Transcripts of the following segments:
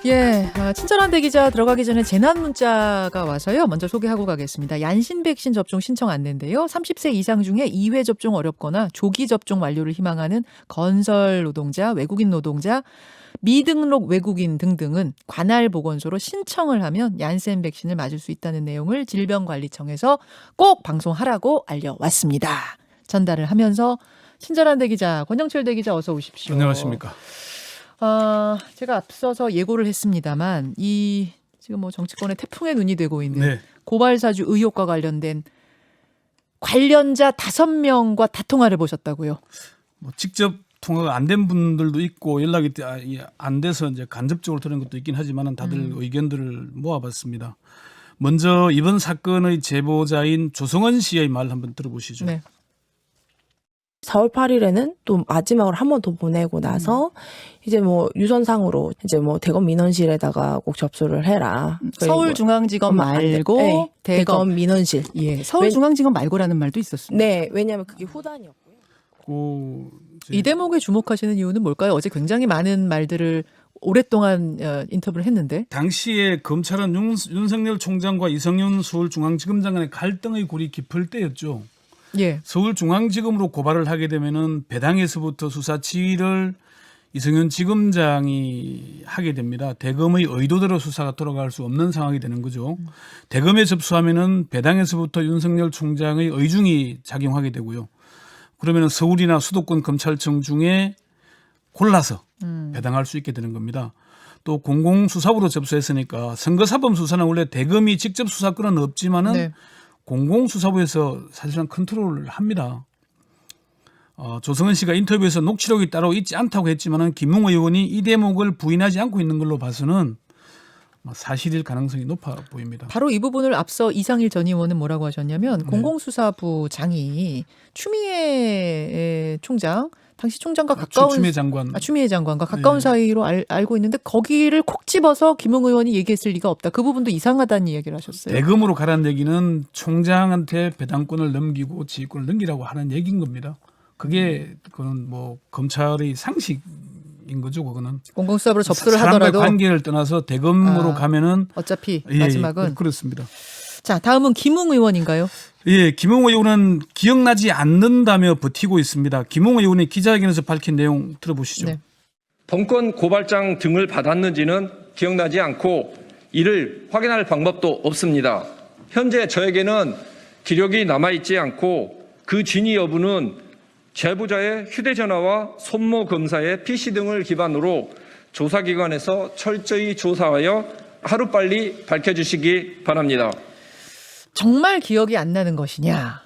예, 친절한 대기자 들어가기 전에 재난 문자가 와서요. 먼저 소개하고 가겠습니다. 얀신 백신 접종 신청 안내인데요. 30세 이상 중에 2회 접종 어렵거나 조기 접종 완료를 희망하는 건설 노동자, 외국인 노동자, 미등록 외국인 등등은 관할 보건소로 신청을 하면 얀센 백신을 맞을 수 있다는 내용을 질병관리청에서 꼭 방송하라고 알려왔습니다. 전달을 하면서 친절한 대기자, 권영철 대기자 어서 오십시오. 안녕하십니까. 제가 앞서서 예고를 했습니다만 이 지금 뭐 정치권의 태풍의 눈이 되고 있는 네. 고발사주 의혹과 관련된 관련자 5명과 다 통화를 보셨다고요? 뭐 직접 통화가 안 된 분들도 있고 연락이 안 돼서 이제 간접적으로 들은 것도 있긴 하지만은 다들 의견들을 모아봤습니다. 먼저 이번 사건의 제보자인 조성은 씨의 말 한번 들어보시죠. 네. 4월 8일에는 또 마지막으로 한 번 더 보내고 나서 이제 뭐 유선상으로 이제 뭐 대검 민원실에다가 꼭 접수를 해라. 서울중앙지검 말고 네, 대검. 대검 민원실. 예, 서울중앙지검 말고라는 말도 있었습니다. 네, 왜냐하면 그게 후단이었고요. 이 대목에 주목하시는 이유는 뭘까요? 어제 굉장히 많은 말들을 오랫동안 인터뷰를 했는데 당시에 검찰은 윤석열 총장과 이성윤 서울중앙지검장 간의 갈등의 골이 깊을 때였죠. 예. 서울중앙지검으로 고발을 하게 되면은 배당에서부터 수사 지휘를 이성윤 지검장이 하게 됩니다. 대검의 의도대로 수사가 돌아갈 수 없는 상황이 되는 거죠. 대검에 접수하면은 배당에서부터 윤석열 총장의 의중이 작용하게 되고요. 그러면은 서울이나 수도권 검찰청 중에 골라서 배당할 수 있게 되는 겁니다. 또 공공수사부로 접수했으니까 선거사범 수사는 원래 대검이 직접 수사권은 없지만은 네. 공공수사부에서 사실상 컨트롤을 합니다. 조성은 씨가 인터뷰에서 녹취록이 따로 있지 않다고 했지만은 김웅 의원이 이 대목을 부인하지 않고 있는 걸로 봐서는 사실일 가능성이 높아 보입니다. 바로 이 부분을 앞서 이상일 전 의원은 뭐라고 하셨냐면 공공수사부 장이 추미애 총장 당시 총장과 가까운 추미애 장관. 추미애 장관과 가까운 네. 사이로 알고 있는데 거기를 콕 집어서 김웅 의원이 얘기했을 리가 없다. 그 부분도 이상하다는 이야기를 하셨어요. 대검으로 가라는 얘기는 총장한테 배당권을 넘기고 지휘권을 넘기라고 하는 얘기인 겁니다. 그건 뭐 검찰의 상식인 거죠. 그거는 공공수사부로 접수를 사람과의 하더라도 관계를 떠나서 대검으로 가면은 어차피 예, 마지막은 그렇습니다. 자 다음은 김웅 의원인가요? 예, 김웅 의원은 기억나지 않는다며 버티고 있습니다. 김웅 의원이 기자회견에서 밝힌 내용 들어보시죠. 네. 범건 고발장 등을 받았는지는 기억나지 않고 이를 확인할 방법도 없습니다. 현재 저에게는 기록이 남아있지 않고 그 진위 여부는 제보자의 휴대전화와 손모 검사의 PC 등을 기반으로 조사기관에서 철저히 조사하여 하루빨리 밝혀주시기 바랍니다. 정말 기억이 안 나는 것이냐?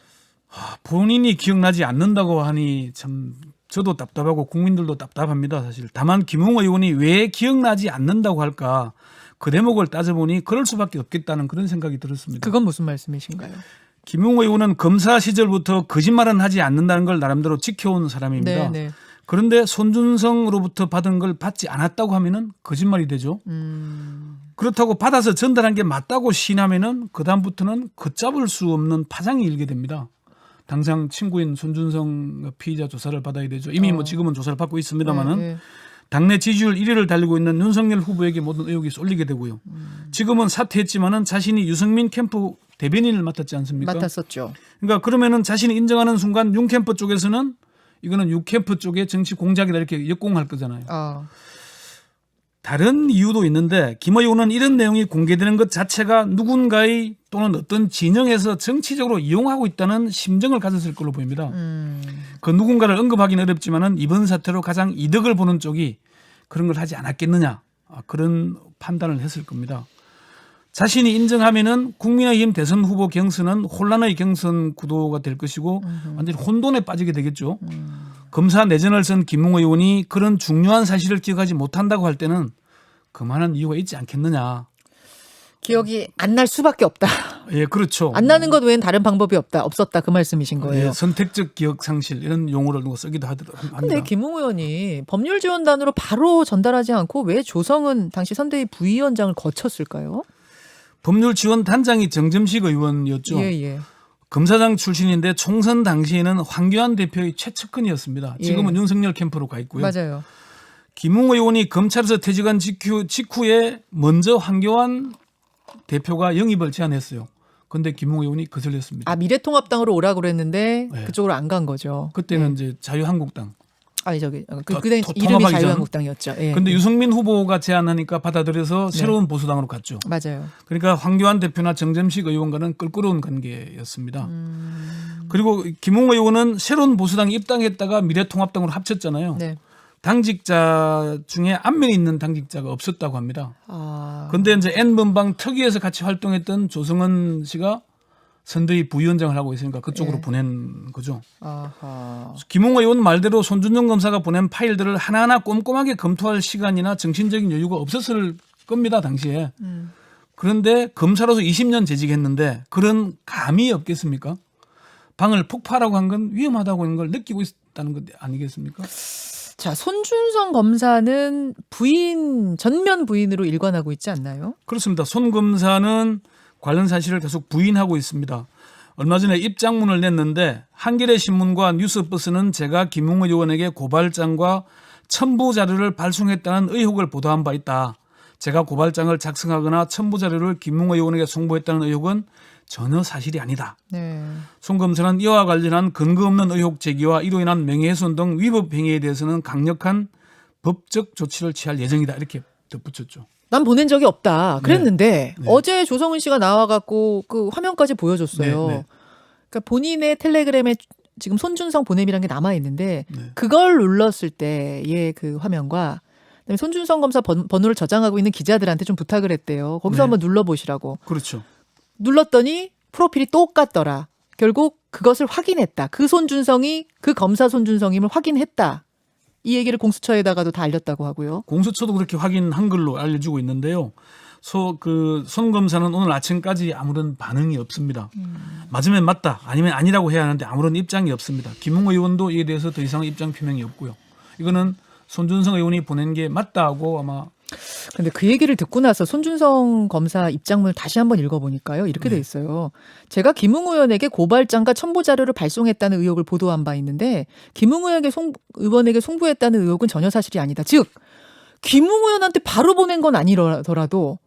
본인이 기억나지 않는다고 하니 참 저도 답답하고 국민들도 답답합니다. 사실. 다만 김웅 의원이 왜 기억나지 않는다고 할까 그 대목을 따져보니 그럴 수밖에 없겠다는 그런 생각이 들었습니다. 그건 무슨 말씀이신가요? 김웅 의원은 검사 시절부터 거짓말은 하지 않는다는 걸 나름대로 지켜온 사람입니다. 네. 그런데 손준성으로부터 받은 걸 받지 않았다고 하면은 거짓말이 되죠. 그렇다고 받아서 전달한 게 맞다고 시인하면은 그다음부터는 걷잡을 수 없는 파장이 일게 됩니다. 당장 친구인 손준성 피의자 조사를 받아야 되죠. 이미 뭐 지금은 조사를 받고 있습니다만은 네. 당내 지지율 1위를 달리고 있는 윤석열 후보에게 모든 의혹이 쏠리게 되고요. 지금은 사퇴했지만은 자신이 유승민 캠프 대변인을 맡았지 않습니까? 맡았었죠. 그러니까 그러면은 자신이 인정하는 순간 윤 캠프 쪽에서는 이거는 유 캠프 쪽의 정치 공작이다 이렇게 역공할 거잖아요. 다른 이유도 있는데 김 의원은 이런 내용이 공개되는 것 자체가 누군가의 또는 어떤 진영에서 정치적으로 이용하고 있다는 심정을 가졌을 걸로 보입니다. 그 누군가를 언급하기는 어렵지만은 이번 사태로 가장 이득을 보는 쪽이 그런 걸 하지 않았겠느냐 그런 판단을 했을 겁니다. 자신이 인정하면은 국민의힘 대선 후보 경선은 혼란의 경선 구도가 될 것이고 완전히 혼돈에 빠지게 되겠죠. 검사 내전을 쓴 김웅 의원이 그런 중요한 사실을 기억하지 못한다고 할 때는 그만한 이유가 있지 않겠느냐. 기억이 안 날 수밖에 없다. 예, 그렇죠. 안 나는 것 외엔 다른 방법이 없었다 그 말씀이신 거예요. 예, 선택적 기억 상실 이런 용어를 쓰기도 합니다. 근데 김웅 의원이 법률지원단으로 바로 전달하지 않고 왜 조성은 당시 선대위 부위원장을 거쳤을까요? 법률지원단장이 정점식 의원이었죠. 예. 검사장 출신인데 총선 당시에는 황교안 대표의 최측근이었습니다. 지금은 예. 윤석열 캠프로 가 있고요. 맞아요. 김웅 의원이 검찰에서 퇴직한 직후에 먼저 황교안 대표가 영입을 제안했어요. 그런데 김웅 의원이 거절했습니다. 아, 미래통합당으로 오라고 그랬는데 네. 그쪽으로 안 간 거죠. 그때는 네. 이제 자유한국당. 아니 저기 더 그때 이름이 통합하기 자유한국당이었죠. 예. 근데 유승민 후보가 제안하니까 받아들여서 네. 새로운 보수당으로 갔죠. 맞아요. 그러니까 황교안 대표나 정점식 의원과는 껄끄러운 관계였습니다. 그리고 김웅 의원은 새로운 보수당에 입당했다가 미래통합당으로 합쳤잖아요. 네. 당직자 중에 안면이 있는 당직자가 없었다고 합니다. 아. 그런데 이제 N번방 특위에서 같이 활동했던 조성은 씨가 선대위 부위원장을 하고 있으니까 그쪽으로 예. 보낸 거죠. 아하. 김웅 의원 말대로 손준정 검사가 보낸 파일들을 하나하나 꼼꼼하게 검토할 시간이나 정신적인 여유가 없었을 겁니다, 당시에. 그런데 검사로서 20년 재직했는데 그런 감이 없겠습니까? 방을 폭파하라고 한 건 위험하다고 하는 걸 느끼고 있다는 것 아니겠습니까? 자, 손준성 검사는 부인 전면 부인으로 일관하고 있지 않나요? 그렇습니다. 손 검사는 관련 사실을 계속 부인하고 있습니다. 얼마 전에 입장문을 냈는데 한겨레 신문과 뉴스버스는 제가 김웅 의원에게 고발장과 첨부 자료를 발송했다는 의혹을 보도한 바 있다. 제가 고발장을 작성하거나 첨부 자료를 김웅 의원에게 송부했다는 의혹은 전혀 사실이 아니다. 네. 손 검사는 이와 관련한 근거 없는 의혹 제기와 이로 인한 명예훼손 등 위법 행위에 대해서는 강력한 법적 조치를 취할 예정이다. 이렇게 덧붙였죠. 난 보낸 적이 없다. 그랬는데 네. 어제 조성은 씨가 나와갖고 그 화면까지 보여줬어요. 네, 네. 그러니까 본인의 텔레그램에 지금 손준성 보냄이라는 게 남아 있는데 네. 그걸 눌렀을 때의 그 화면과 그다음에 손준성 검사 번호를 저장하고 있는 기자들한테 좀 부탁을 했대요. 거기서 네. 한번 눌러보시라고. 그렇죠. 눌렀더니 프로필이 똑같더라. 결국 그것을 확인했다. 그 손준성이 그 검사 손준성임을 확인했다. 이 얘기를 공수처에다가도 다 알렸다고 하고요. 공수처도 그렇게 확인한 걸로 알려주고 있는데요. 손 검사는 오늘 아침까지 아무런 반응이 없습니다. 맞으면 맞다, 아니면 아니라고 해야 하는데 아무런 입장이 없습니다. 김웅 의원도 이에 대해서 더 이상 입장 표명이 없고요. 이거는 손준성 의원이 보낸 게 맞다고 아마. 근데 그 얘기를 듣고 나서 손준성 검사 입장문을 다시 한번 읽어보니까요. 이렇게 돼 있어요. 제가 김웅 의원에게 고발장과 첨부 자료를 발송했다는 의혹을 보도한 바 있는데 김웅 의원에게 송부했다는 의혹은 전혀 사실이 아니다. 즉 김웅 의원한테 바로 보낸 건 아니더라도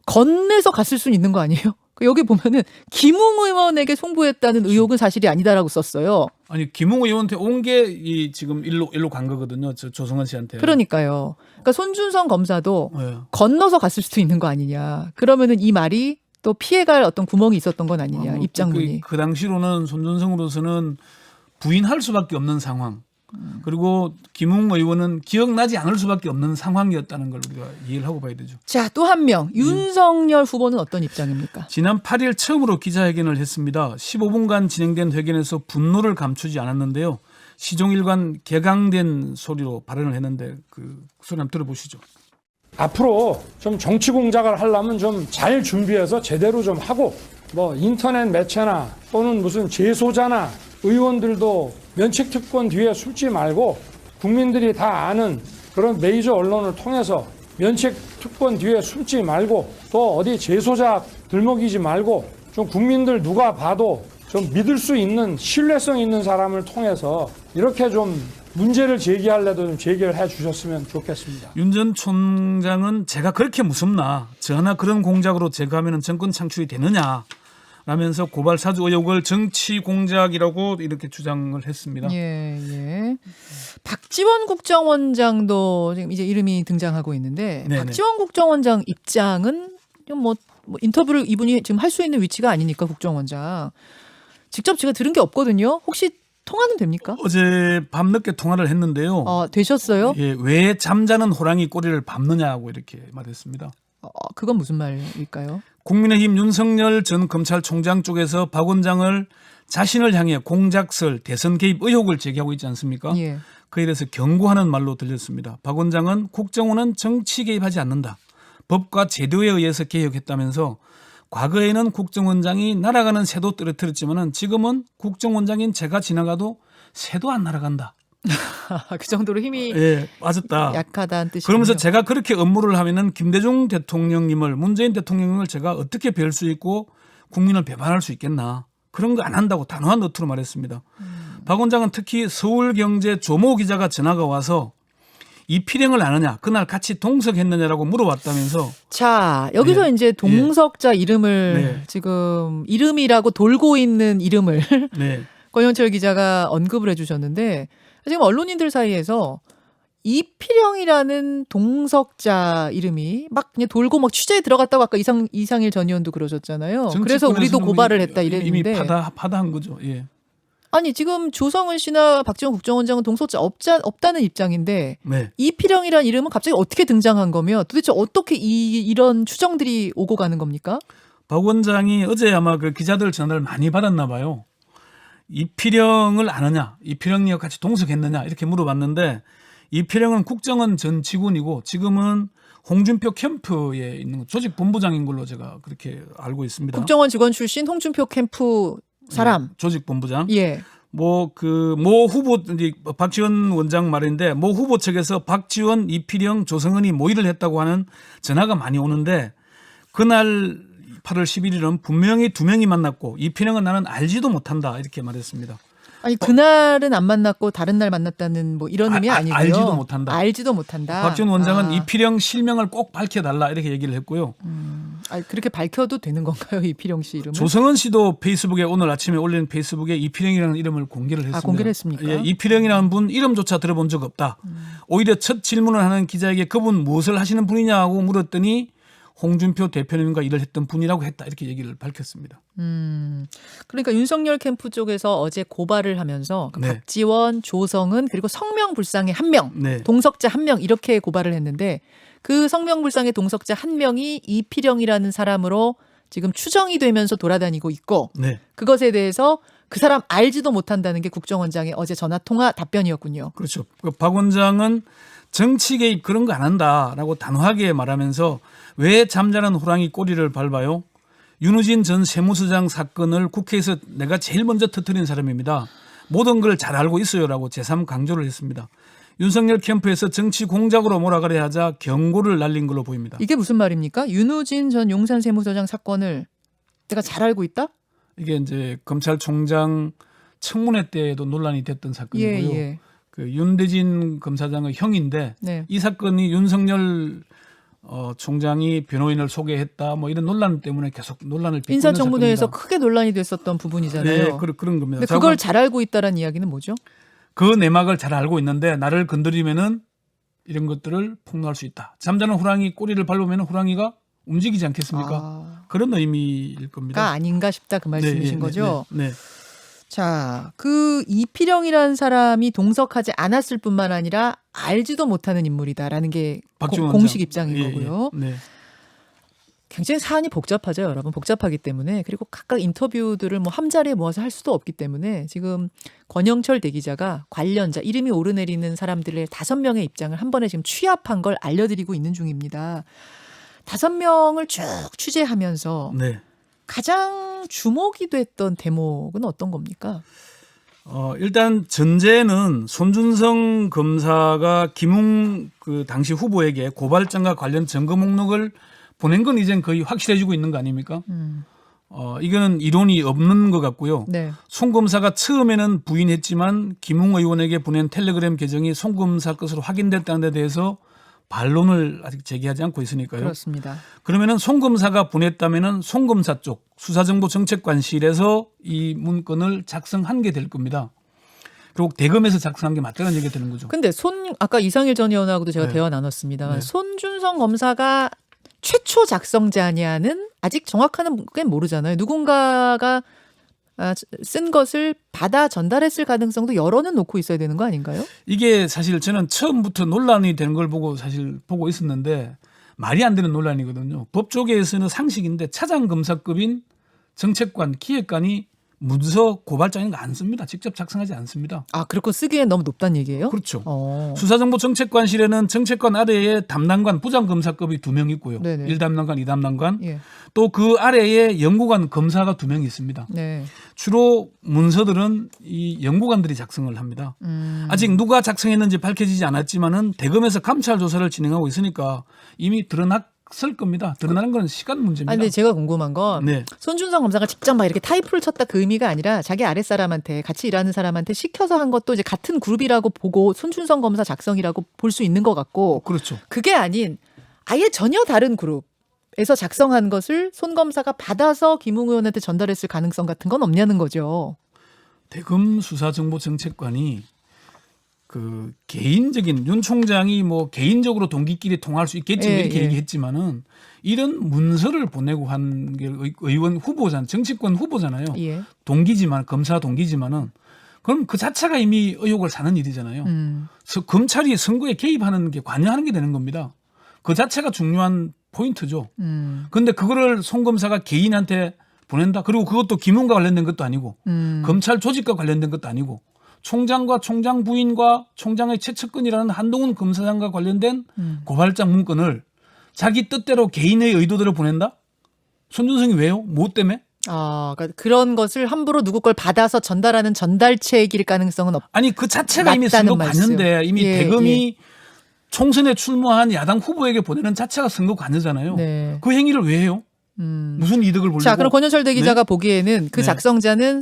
건네서 갔을 수는 있는 거 아니에요? 여기 보면은 김웅 의원에게 송부했다는 의혹은 사실이 아니다라고 썼어요. 아니 김웅 의원한테 온 게 지금 일로 간 거거든요. 조성은 씨한테. 그러니까요. 그러니까 손준성 검사도 네. 건너서 갔을 수도 있는 거 아니냐. 그러면은 이 말이 또 피해갈 어떤 구멍이 있었던 건 아니냐. 입장문이. 그 당시로는 손준성으로서는 부인할 수밖에 없는 상황. 그리고 김웅 의원은 기억나지 않을 수밖에 없는 상황이었다는 걸 우리가 이해를 하고 봐야 되죠. 자, 또 한 명. 윤석열 후보는 어떤 입장입니까? 지난 8일 처음으로 기자회견을 했습니다. 15분간 진행된 회견에서 분노를 감추지 않았는데요. 시종일관 개강된 소리로 발언을 했는데 그 소리 한번 들어보시죠. 앞으로 좀 정치 공작을 하려면 좀 잘 준비해서 제대로 좀 하고 뭐 인터넷 매체나 또는 무슨 재소자나 의원들도 면책특권 뒤에 숨지 말고 국민들이 다 아는 그런 메이저 언론을 통해서 면책특권 뒤에 숨지 말고 또 어디 재소자 들먹이지 말고 좀 국민들 누가 봐도 좀 믿을 수 있는 신뢰성 있는 사람을 통해서 이렇게 좀 문제를 제기할래도 좀 제기를 해 주셨으면 좋겠습니다. 윤 전 총장은 제가 그렇게 무섭나 저 하나 그런 공작으로 제거하면 정권 창출이 되느냐 라면서 고발 사주 의혹을 정치 공작이라고 이렇게 주장을 했습니다. 예, 예. 박지원 국정원장도 지금 이제 이름이 등장하고 있는데 네네. 박지원 국정원장 입장은 뭐 인터뷰를 이분이 지금 할 수 있는 위치가 아니니까 국정원장. 직접 제가 들은 게 없거든요. 혹시 통화는 됩니까? 어제 밤늦게 통화를 했는데요. 되셨어요? 예, 왜 잠자는 호랑이 꼬리를 밟느냐고 이렇게 말했습니다. 그건 무슨 말일까요? 국민의힘 윤석열 전 검찰총장 쪽에서 박 원장을 자신을 향해 공작설, 대선 개입 의혹을 제기하고 있지 않습니까? 예. 그에 대해서 경고하는 말로 들렸습니다. 박 원장은 국정원은 정치 개입하지 않는다. 법과 제도에 의해서 개혁했다면서 과거에는 국정원장이 날아가는 새도 떨어뜨렸지만 지금은 국정원장인 제가 지나가도 새도 안 날아간다. 그 정도로 힘이 예, 맞았다. 약하다는 뜻이군요. 그러면서 제가 그렇게 업무를 하면은 김대중 대통령님을 문재인 대통령님을 제가 어떻게 뵐 수 있고 국민을 배반할 수 있겠나. 그런 거 안 한다고 단호한 어투로 말했습니다. 박 원장은 특히 서울경제 조모 기자가 전화가 와서 이필영을 아느냐, 그날 같이 동석했느냐라고 물어봤다면서 자, 여기서 네. 이제 동석자 이름을 네. 지금 이름이라고 돌고 있는 이름을 네. 권영철 기자가 언급을 해주셨는데 지금 언론인들 사이에서 이필영이라는 동석자 이름이 막 그냥 돌고 막 취재에 들어갔다고 아까 이상일 전 의원도 그러셨잖아요. 그래서 우리도 정치권에서는 고발을 이미- 했다 이미 이랬는데 파다한 거죠. 예. 아니 지금 조성은 씨나 박지원 국정원장은 동석자 없다는 입장인데 네. 이필영이라는 이름은 갑자기 어떻게 등장한 거며 도대체 어떻게 이런 추정들이 오고 가는 겁니까? 박 원장이 어제 아마 그 기자들 전화를 많이 받았나 봐요. 이필영을 아느냐, 이필영이와 같이 동석했느냐 이렇게 물어봤는데 이필영은 국정원 전 직원이고 지금은 홍준표 캠프에 있는 조직 본부장인 걸로 제가 그렇게 알고 있습니다. 국정원 직원 출신 홍준표 캠프 사람. 조직 본부장. 예. 뭐 그 모 후보 이제 박지원 원장 말인데 모 후보 측에서 박지원, 이필영, 조성은이 모의를 했다고 하는 전화가 많이 오는데 그날 8월 11일은 분명히 두 명이 만났고 이필영은 나는 알지도 못한다 이렇게 말했습니다. 아니 그날은 안 만났고 다른 날 만났다는 뭐 이런 의미 아니고요. 알지도 못한다. 알지도 못한다. 박지원 원장은 아. 이필영 실명을 꼭 밝혀달라 이렇게 얘기를 했고요. 아니, 그렇게 밝혀도 되는 건가요, 이필영 씨 이름은? 조성은 씨도 페이스북에 오늘 아침에 올린 페이스북에 이필영이라는 이름을 공개를 했습니다. 공개를 했습니까? 예, 이필영이라는 분 이름조차 들어본 적 없다. 오히려 첫 질문을 하는 기자에게 그분 무엇을 하시는 분이냐고 물었더니 홍준표 대표님과 일을 했던 분이라고 했다. 이렇게 얘기를 밝혔습니다. 그러니까 윤석열 캠프 쪽에서 어제 고발을 하면서 그 네. 박지원, 조성은 그리고 성명불상의 한 명, 네. 동석자 한 명 이렇게 고발을 했는데 그 성명불상의 동석자 한 명이 이필영이라는 사람으로 지금 추정이 되면서 돌아다니고 있고 네. 그것에 대해서 그 사람 알지도 못한다는 게 국정원장의 어제 전화통화 답변이었군요. 그렇죠. 박 원장은 정치 개입 그런 거 안 한다라고 단호하게 말하면서 왜 잠자는 호랑이 꼬리를 밟아요? 윤우진 전 세무서장 사건을 국회에서 내가 제일 먼저 터뜨린 사람입니다. 모든 걸 잘 알고 있어요라고 제3 강조를 했습니다. 윤석열 캠프에서 정치 공작으로 몰아가려 하자 경고를 날린 걸로 보입니다. 이게 무슨 말입니까? 윤우진 전 용산 세무서장 사건을 내가 잘 알고 있다? 이게 이제 검찰총장 청문회 때에도 논란이 됐던 사건이고요. 예. 그 윤대진 검사장의 형인데 네. 이 사건이 윤석열 총장이 변호인을 소개했다 뭐 이런 논란 때문에 계속 논란을 빚고 있는 인사청문회에서 사건입니다. 크게 논란이 됐었던 부분이잖아요. 네, 그런 겁니다. 근데 그걸 잘 알고 있다라는 이야기는 뭐죠? 그 내막을 잘 알고 있는데 나를 건드리면은 이런 것들을 폭로할 수 있다. 잠자는 호랑이 꼬리를 밟으면 호랑이가 움직이지 않겠습니까? 그런 의미일 겁니다. 아닌가 싶다 그 말씀이신 거죠? 네. 자, 그 이필영이라는 사람이 동석하지 않았을 뿐만 아니라 알지도 못하는 인물이다라는 게 박지원 공식 원장. 입장인 예, 거고요. 예. 네. 굉장히 사안이 복잡하죠, 여러분. 복잡하기 때문에 그리고 각각 인터뷰들을 뭐 한 자리에 모아서 할 수도 없기 때문에 지금 권영철 대기자가 관련자 이름이 오르내리는 사람들의 5명의 입장을 한 번에 지금 취합한 걸 알려드리고 있는 중입니다. 5명을 쭉 취재하면서 네. 가장 주목이 됐던 대목은 어떤 겁니까? 일단 전제는 손준성 검사가 김웅 그 당시 후보에게 고발장과 관련 증거 목록을 보낸 건 이젠 거의 확실해지고 있는 거 아닙니까? 이거는 이론이 없는 것 같고요. 네. 송 검사가 처음에는 부인했지만 김웅 의원에게 보낸 텔레그램 계정이 송 검사 것으로 확인됐다는 데 대해서 반론을 아직 제기하지 않고 있으니까요. 그렇습니다. 그러면은 송 검사가 보냈다면은 송 검사 쪽 수사정보정책관실에서 이 문건을 작성한 게 될 겁니다. 그리고 대검에서 작성한 게 맞다는 얘기가 되는 거죠. 근데 아까 이상일 전 의원하고도 제가 네. 대화 나눴습니다만 네. 손준성 검사가 최초 작성자냐는 아직 정확한 건 모르잖아요. 누군가가 쓴 것을 받아 전달했을 가능성도 여러는 놓고 있어야 되는 거 아닌가요? 이게 사실 저는 처음부터 논란이 되는 걸 보고 사실 보고 있었는데 말이 안 되는 논란이거든요. 법조계에서는 상식인데 차장검사급인 정책관, 기획관이 문서 고발장인 거 안 씁니다. 직접 작성하지 않습니다. 아, 그렇고 쓰기엔 너무 높다는 얘기예요? 그렇죠. 수사정보정책관실에는 정책관 아래에 담당관, 부장검사급이 2명 있고요. 네네. 1담당관, 2담당관. 예. 또 그 아래에 연구관 검사가 2명 있습니다. 네. 주로 문서들은 이 연구관들이 작성을 합니다. 아직 누가 작성했는지 밝혀지지 않았지만은 대검에서 감찰 조사를 진행하고 있으니까 이미 드러날 없을 겁니다. 드러나는 건 시간 문제입니다. 아니, 근데 제가 궁금한 건 네. 손준성 검사가 직접 막 이렇게 타이프를 쳤다 그 의미가 아니라 자기 아랫사람한테 같이 일하는 사람한테 시켜서 한 것도 이제 같은 그룹이라고 보고 손준성 검사 작성이라고 볼 수 있는 것 같고 그렇죠. 그게 아닌 아예 전혀 다른 그룹에서 작성한 것을 손 검사가 받아서 김웅 의원한테 전달했을 가능성 같은 건 없냐는 거죠. 대검 수사정보정책관이 그 개인적인 윤 총장이 뭐 개인적으로 동기끼리 통할 수 있겠지 예, 이렇게 예. 얘기했지만은 이런 문서를 보내고 한 게 의원 후보잖아요. 정치권 후보잖아요. 예. 동기지만 검사 동기지만은 그럼 그 자체가 이미 의혹을 사는 일이잖아요. 그래서 검찰이 선거에 개입하는 게 관여하는 게 되는 겁니다. 그 자체가 중요한 포인트죠. 그런데 그거를 송 검사가 개인한테 보낸다. 그리고 그것도 김웅과 관련된 것도 아니고 검찰 조직과 관련된 것도 아니고 총장과 총장 부인과 총장의 최측근이라는 한동훈 검사장과 관련된 고발장 문건을 자기 뜻대로 개인의 의도대로 보낸다? 손준성이 왜요? 뭐 때문에? 그러니까 그런 것을 함부로 누구 걸 받아서 전달하는 전달체일 가능성은 없. 아니 그 자체가 이미 선거 맞다는 말씀. 관여인데 이미 예, 대검이 총선에 출마한 야당 후보에게 보내는 자체가 선거 관여잖아요. 네. 그 행위를 왜 해요? 무슨 이득을 보려고? 자, 그럼 권현철 대기자가 네? 보기에는 그 네. 작성자는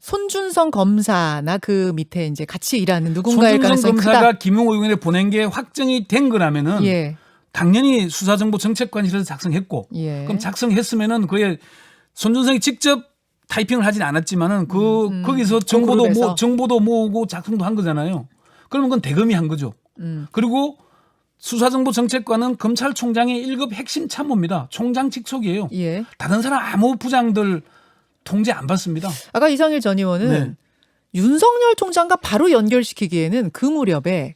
손준성 검사나 그 밑에 이제 같이 일하는 누군가일 손준성 가능성이 검사가 크다. 김웅 의원에 보낸 게 확정이 된 거라면은 예. 당연히 수사정보정책관실에서 작성했고 예. 그럼 작성했으면은 그에 손준성이 직접 타이핑을 하진 않았지만은 거기서 그룹에서. 정보도 모으고 작성도 한 거잖아요. 그러면 그건 대검이 한 거죠. 그리고 수사정보정책관은 검찰총장의 1급 핵심 참모입니다. 총장 직속이에요. 예. 다른 사람 아무 부장들 통제 안 받습니다. 아까 이상일 전 의원은 네. 윤석열 총장과 바로 연결시키기에는 그 무렵에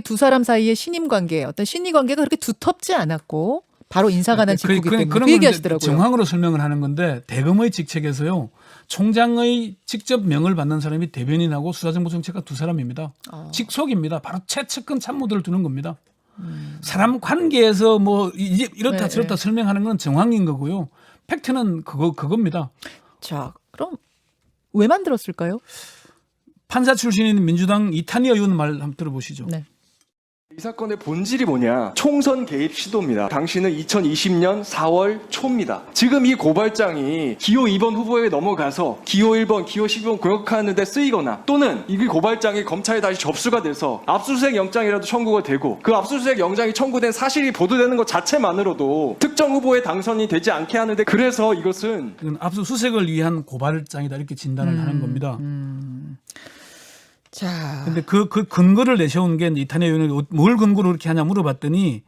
두 사람 사이의 신임 관계, 어떤 신의 관계가 그렇게 두텁지 않았고 바로 인사가 난 직후기 때문에 그런 그 건 얘기하시더라고요. 정황으로 설명을 하는 건데 대검의 직책에서요. 총장의 직접 명을 받는 사람이 대변인하고 수사정보정책관 두 사람입니다. 직속입니다. 바로 최측근 참모들을 두는 겁니다. 사람 관계에서 뭐 이렇다 네, 저렇다 네. 설명하는 건 정황인 거고요. 팩트는 그겁니다. 자, 그럼 왜 만들었을까요? 판사 출신인 민주당 이탄희 의원 말 한번 들어보시죠. 네. 이 사건의 본질이 뭐냐? 총선 개입 시도입니다. 당시는 2020년 4월 초입니다. 지금 이 고발장이 기호 2번 후보에게 넘어가서 기호 1번, 기호 12번 공격하는 데 쓰이거나 또는 이 고발장이 검찰에 다시 접수가 돼서 압수수색 영장이라도 청구가 되고 그 압수수색 영장이 청구된 사실이 보도되는 것 자체만으로도 특정 후보의 당선이 되지 않게 하는데 그래서 이것은 이건 압수수색을 위한 고발장이다 이렇게 진단을 하는 겁니다. 자, 근데 그 근거를 내세운 게 이탄희 의원이 뭘 근거로 그렇게 하냐 물어봤더니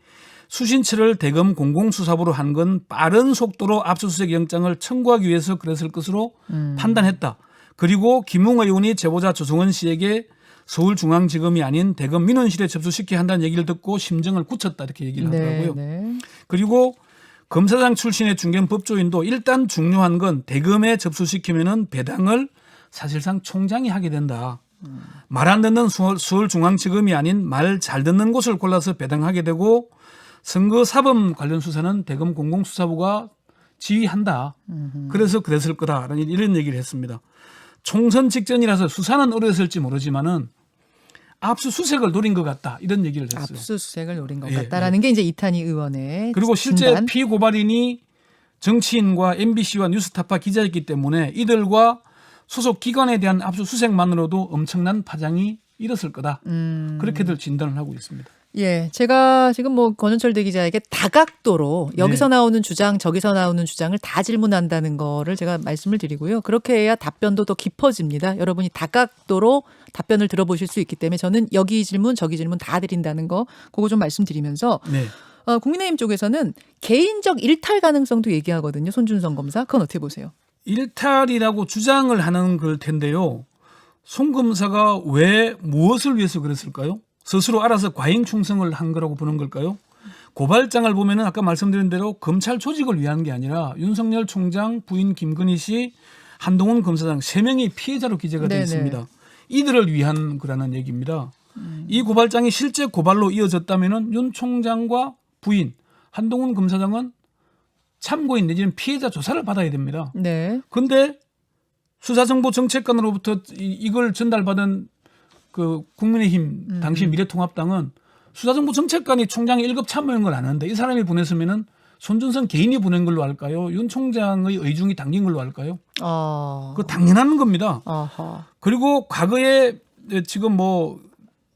수신체를 대검 공공수사부로 한 건 빠른 속도로 압수수색 영장을 청구하기 위해서 그랬을 것으로 판단했다. 그리고 김웅 의원이 제보자 조성원 씨에게 서울중앙지검이 아닌 대검 민원실에 접수시켜야 한다는 얘기를 듣고 심정을 굳혔다 이렇게 얘기를 하더라고요. 네. 그리고 검사장 출신의 중견법조인도 일단 중요한 건 대검에 접수시키면은 배당을 사실상 총장이 하게 된다. 말 안 듣는 서울중앙지검이 아닌 말 잘 듣는 곳을 골라서 배당하게 되고 선거 사범 관련 수사는 대검 공공수사부가 지휘한다. 그래서 그랬을 거다라는 이런 얘기를 했습니다. 총선 직전이라서 수사는 어려웠을지 모르지만은 압수수색을 노린 것 같다 이런 얘기를 했어요. 압수수색을 노린 것 예, 같다라는 게 이제 이탄희 의원의 그리고 실제 진단. 피고발인이 정치인과 MBC와 뉴스타파 기자였기 때문에 이들과 소속 기관에 대한 압수수색만으로도 엄청난 파장이 일었을 거다. 그렇게들 진단을 하고 있습니다. 예, 제가 지금 뭐 권현철 대기자에게 다각도로 여기서 나오는 주장, 저기서 나오는 주장을 다 질문한다는 거를 제가 말씀을 드리고요. 그렇게 해야 답변도 더 깊어집니다. 여러분이 다각도로 답변을 들어보실 수 있기 때문에 저는 여기 질문, 저기 질문 다 드린다는 거 그거 좀 말씀드리면서 네. 국민의힘 쪽에서는 개인적 일탈 가능성도 얘기하거든요. 손준성 검사. 그건 어떻게 보세요? 일탈이라고 주장을 하는 걸 텐데요. 송 검사가 왜 무엇을 위해서 그랬을까요? 스스로 알아서 과잉 충성을 한 거라고 보는 걸까요? 고발장을 보면은 아까 말씀드린 대로 검찰 조직을 위한 게 아니라 윤석열 총장 부인 김건희 씨, 한동훈 검사장 3명이 피해자로 기재가 되어 네네. 있습니다. 이들을 위한 거라는 얘기입니다. 이 고발장이 실제 고발로 이어졌다면은 윤 총장과 부인 한동훈 검사장은 참고인 내지는 피해자 조사를 받아야 됩니다. 네. 그런데 수사정보정책관으로부터 이걸 전달받은 그 국민의힘 당시 미래통합당은 수사정보 정책관이 총장이 1급 참모인 걸 아는데 이 사람이 보냈으면은 손준성 개인이 보낸 걸로 할까요? 윤 총장의 의중이 담긴 걸로 할까요? 그거 당연한 겁니다. 아하. 그리고 과거에 지금 뭐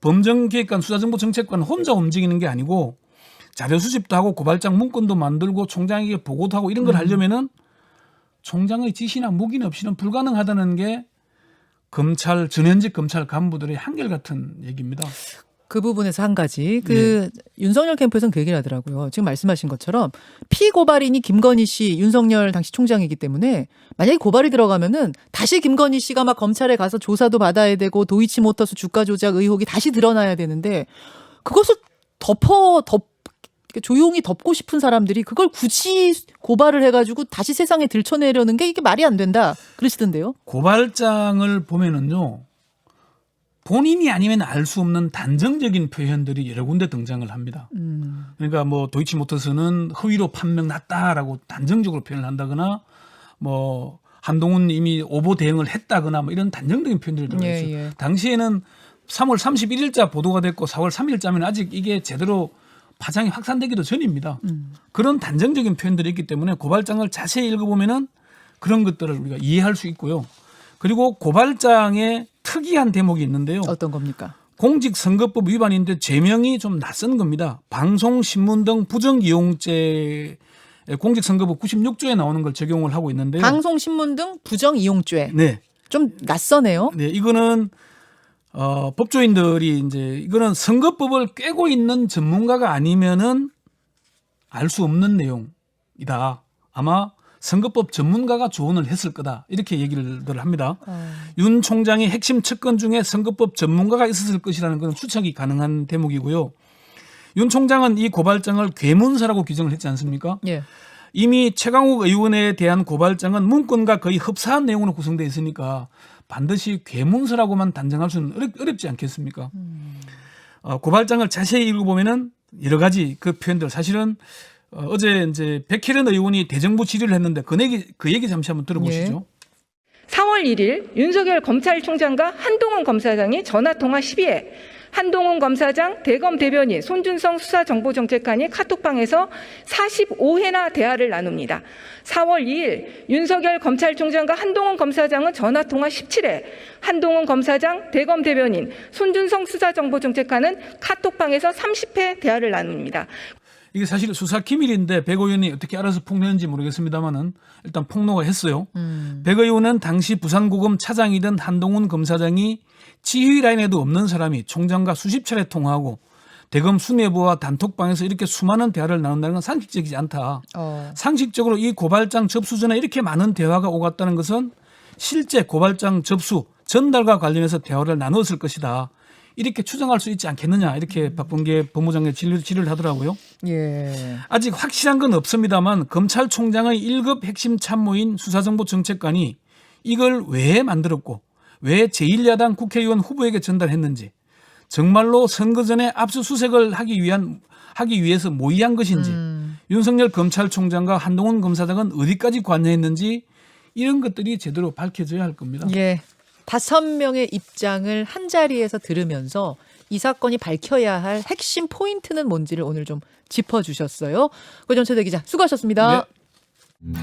범정기획관 수사정보 정책관 혼자 움직이는 게 아니고 자료 수집도 하고 고발장 문건도 만들고 총장에게 보고도 하고 이런 걸 하려면은 총장의 지시나 묵인 없이는 불가능하다는 게 검찰 전현직 검찰 간부들의 한결같은 얘기입니다. 그 부분에서 한 가지 윤석열 캠프에서는 그 얘기를 하더라고요. 지금 말씀하신 것처럼 피고발인이 김건희 씨 윤석열 당시 총장이기 때문에 만약에 고발이 들어가면은 다시 김건희 씨가 막 검찰에 가서 조사도 받아야 되고 도이치모터스 주가 조작 의혹이 다시 드러나야 되는데 그것을 조용히 덮고 싶은 사람들이 그걸 굳이 고발을 해가지고 다시 세상에 들춰내려는 게 이게 말이 안 된다 그러시던데요. 고발장을 보면은요. 본인이 아니면 알 수 없는 단정적인 표현들이 여러 군데 등장을 합니다. 그러니까 뭐 도이치모터스는 허위로 판명 났다라고 단정적으로 표현을 한다거나 뭐 한동훈 이미 오보 대응을 했다거나 뭐 이런 단정적인 표현들이 들어있어요. 예. 당시에는 3월 31일자 보도가 됐고 4월 3일자면 아직 이게 제대로 파장이 확산되기도 전입니다. 그런 단정적인 표현들이 있기 때문에 고발장을 자세히 읽어보면은 그런 것들을 우리가 이해할 수 있고요. 그리고 고발장에 특이한 대목이 있는데요. 어떤 겁니까? 공직선거법 위반인데 죄명이 좀 낯선 겁니다. 방송, 신문 등 부정이용죄 공직선거법 96조에 나오는 걸 적용을 하고 있는데요. 방송, 신문 등 부정이용죄. 네. 좀 낯서네요. 네, 이거는 법조인들이 이제 이거는 선거법을 꿰고 있는 전문가가 아니면은 알 수 없는 내용이다. 아마 선거법 전문가가 조언을 했을 거다. 이렇게 얘기를 합니다. 윤 총장의 핵심 측근 중에 선거법 전문가가 있었을 것이라는 건 추측이 가능한 대목이고요. 윤 총장은 이 고발장을 괴문서라고 규정을 했지 않습니까? 예. 이미 최강욱 의원에 대한 고발장은 문건과 거의 흡사한 내용으로 구성되어 있으니까 반드시 괴문서라고만 단정할 수는 어렵지 않겠습니까? 고발장을 자세히 읽어보면은 여러 가지 그 표현들 사실은 어제 이제 백혜련 의원이 대정부 질의를 했는데 그 얘기 잠시 한번 들어보시죠. 4월 1일 윤석열 검찰총장과 한동훈 검사장이 전화통화 시비에 한동훈 검사장, 대검 대변인, 손준성 수사정보정책관이 카톡방에서 45회나 대화를 나눕니다. 4월 2일 윤석열 검찰총장과 한동훈 검사장은 전화통화 17회, 한동훈 검사장, 대검 대변인, 손준성 수사정보정책관은 카톡방에서 30회 대화를 나눕니다. 이게 사실 수사 기밀인데 백 의원이 어떻게 알아서 폭로했는지 모르겠습니다만은 일단 폭로가 했어요. 백 의원은 당시 부산고검 차장이던 한동훈 검사장이 지휘 라인에도 없는 사람이 총장과 수십 차례 통화하고 대검 수뇌부와 단톡방에서 이렇게 수많은 대화를 나눈다는 건 상식적이지 않다. 상식적으로 이 고발장 접수 전에 이렇게 많은 대화가 오갔다는 것은 실제 고발장 접수 전달과 관련해서 대화를 나누었을 것이다. 이렇게 추정할 수 있지 않겠느냐 이렇게 박범계 법무장관 질의를 하더라고요. 예. 아직 확실한 건 없습니다만 검찰총장의 1급 핵심 참모인 수사정보정책관이 이걸 왜 만들었고 왜 제1야당 국회의원 후보에게 전달했는지 정말로 선거 전에 압수수색을 하기 위해서 모의한 것인지 윤석열 검찰총장과 한동훈 검사장은 어디까지 관여했는지 이런 것들이 제대로 밝혀져야 할 겁니다. 예. 5명의 입장을 한 자리에서 들으면서 이 사건이 밝혀야 할 핵심 포인트는 뭔지를 오늘 좀 짚어주셨어요. 고정철 기자 수고하셨습니다. 네.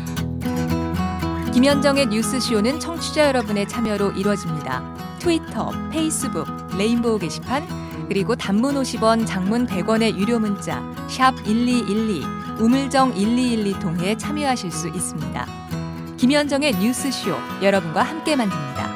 김현정의 뉴스쇼는 청취자 여러분의 참여로 이루어집니다. 트위터, 페이스북, 레인보우 게시판, 그리고 단문 50원, 장문 100원의 유료 문자 샵 1212, 우물정 1212 통해 참여하실 수 있습니다. 김현정의 뉴스쇼 여러분과 함께 만듭니다.